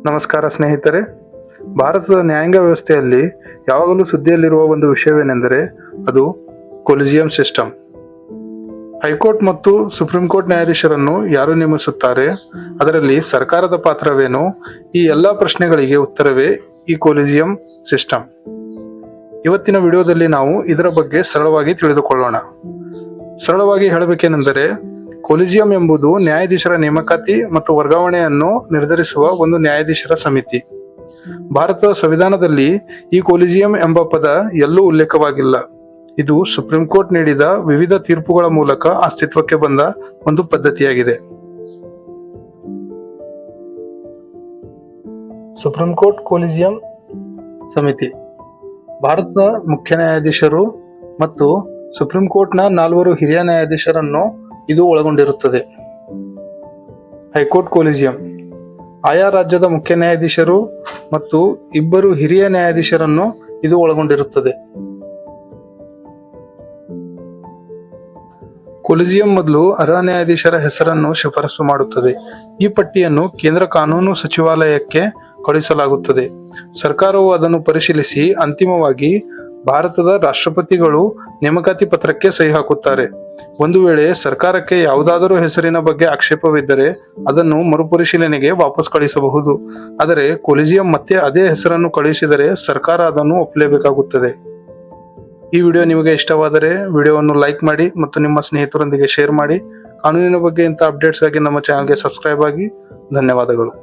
ನಮಸ್ಕಾರ ಸ್ನೇಹಿತರೆ. ಭಾರತದ ನ್ಯಾಯಾಂಗ ವ್ಯವಸ್ಥೆಯಲ್ಲಿ ಯಾವಾಗಲೂ ಸುದ್ದಿಯಲ್ಲಿರುವ ಒಂದು ವಿಷಯವೇನೆಂದರೆ ಅದು ಕೊಲಿಜಿಯಂ ಸಿಸ್ಟಮ್. ಹೈಕೋರ್ಟ್ ಮತ್ತು ಸುಪ್ರೀಂ ಕೋರ್ಟ್ ನ್ಯಾಯಾಧೀಶರನ್ನು ಯಾರು ನೇಮಿಸುತ್ತಾರೆ, ಅದರಲ್ಲಿ ಸರ್ಕಾರದ ಪಾತ್ರವೇನು, ಈ ಎಲ್ಲ ಪ್ರಶ್ನೆಗಳಿಗೆ ಉತ್ತರವೇ ಈ ಕೊಲಿಜಿಯಂ ಸಿಸ್ಟಮ್. ಇವತ್ತಿನ ವಿಡಿಯೋದಲ್ಲಿ ನಾವು ಇದರ ಬಗ್ಗೆ ಸರಳವಾಗಿ ತಿಳಿದುಕೊಳ್ಳೋಣ. ಸರಳವಾಗಿ ಹೇಳಬೇಕೆಂದರೆ ಕೊಲಿಜಿಯಂ ಎಂಬುದು ನ್ಯಾಯಾಧೀಶರ ನೇಮಕಾತಿ ಮತ್ತು ವರ್ಗಾವಣೆಯನ್ನು ನಿರ್ಧರಿಸುವ ಒಂದು ನ್ಯಾಯಾಧೀಶರ ಸಮಿತಿ. ಭಾರತದ ಸಂವಿಧಾನದಲ್ಲಿ ಈ ಕೊಲಿಜಿಯಂ ಎಂಬ ಪದ ಎಲ್ಲೂ ಉಲ್ಲೇಖವಾಗಿಲ್ಲ. ಇದು ಸುಪ್ರೀಂ ಕೋರ್ಟ್ ನೀಡಿದ ವಿವಿಧ ತೀರ್ಪುಗಳ ಮೂಲಕ ಅಸ್ತಿತ್ವಕ್ಕೆ ಬಂದ ಒಂದು ಪದ್ಧತಿಯಾಗಿದೆ. ಸುಪ್ರೀಂ ಕೋರ್ಟ್ ಕೊಲಿಜಿಯಂ ಸಮಿತಿ ಭಾರತದ ಮುಖ್ಯ ನ್ಯಾಯಾಧೀಶರು ಮತ್ತು ಸುಪ್ರೀಂ ಕೋರ್ಟ್ನ 4 ಹಿರಿಯ ನ್ಯಾಯಾಧೀಶರನ್ನು ಇದು ಒಳಗೊಂಡಿರುತ್ತದೆ. ಹೈಕೋರ್ಟ್ ಕೊಲಿಜಿಯಂ ಆಯಾ ರಾಜ್ಯದ ಮುಖ್ಯ ನ್ಯಾಯಾಧೀಶರು ಮತ್ತು 2 ಹಿರಿಯ ನ್ಯಾಯಾಧೀಶರನ್ನು ಇದು ಒಳಗೊಂಡಿರುತ್ತದೆ. ಕೊಲಿಜಿಯಂ ಮೊದಲು ಅರ್ಹ ನ್ಯಾಯಾಧೀಶರ ಹೆಸರನ್ನು ಶಿಫಾರಸು ಮಾಡುತ್ತದೆ. ಈ ಪಟ್ಟಿಯನ್ನು ಕೇಂದ್ರ ಕಾನೂನು ಸಚಿವಾಲಯಕ್ಕೆ ಕಳುಹಿಸಲಾಗುತ್ತದೆ. ಸರ್ಕಾರವು ಅದನ್ನು ಪರಿಶೀಲಿಸಿ ಅಂತಿಮವಾಗಿ ಭಾರತದ ರಾಷ್ಟ್ರಪತಿಗಳು ನೇಮಕಾತಿ ಪತ್ರಕ್ಕೆ ಸಹಿ ಹಾಕುತ್ತಾರೆ. ಒಂದು ವೇಳೆ ಸರ್ಕಾರಕ್ಕೆ ಯಾವುದಾದರೂ ಹೆಸರಿನ ಬಗ್ಗೆ ಆಕ್ಷೇಪವಿದ್ದರೆ ಅದನ್ನು ಮರುಪರಿಶೀಲನೆಗೆ ವಾಪಸ್ ಕಳುಹಿಸಬಹುದು. ಆದರೆ ಕೊಲಿಜಿಯಂ ಮತ್ತೆ ಅದೇ ಹೆಸರನ್ನು ಕಳುಹಿಸಿದರೆ ಸರ್ಕಾರ ಅದನ್ನು ಒಪ್ಪಲೇಬೇಕಾಗುತ್ತದೆ. ಈ ವಿಡಿಯೋ ನಿಮಗೆ ಇಷ್ಟವಾದರೆ ವಿಡಿಯೋವನ್ನು ಲೈಕ್ ಮಾಡಿ ಮತ್ತು ನಿಮ್ಮ ಸ್ನೇಹಿತರೊಂದಿಗೆ ಶೇರ್ ಮಾಡಿ. ಕಾನೂನಿನ ಬಗ್ಗೆ ಇಂಥ ಅಪ್ಡೇಟ್ಸ್ಗಾಗಿ ನಮ್ಮ ಚಾನಲ್ಗೆ ಸಬ್ಸ್ಕ್ರೈಬ್ ಆಗಿ. ಧನ್ಯವಾದಗಳು.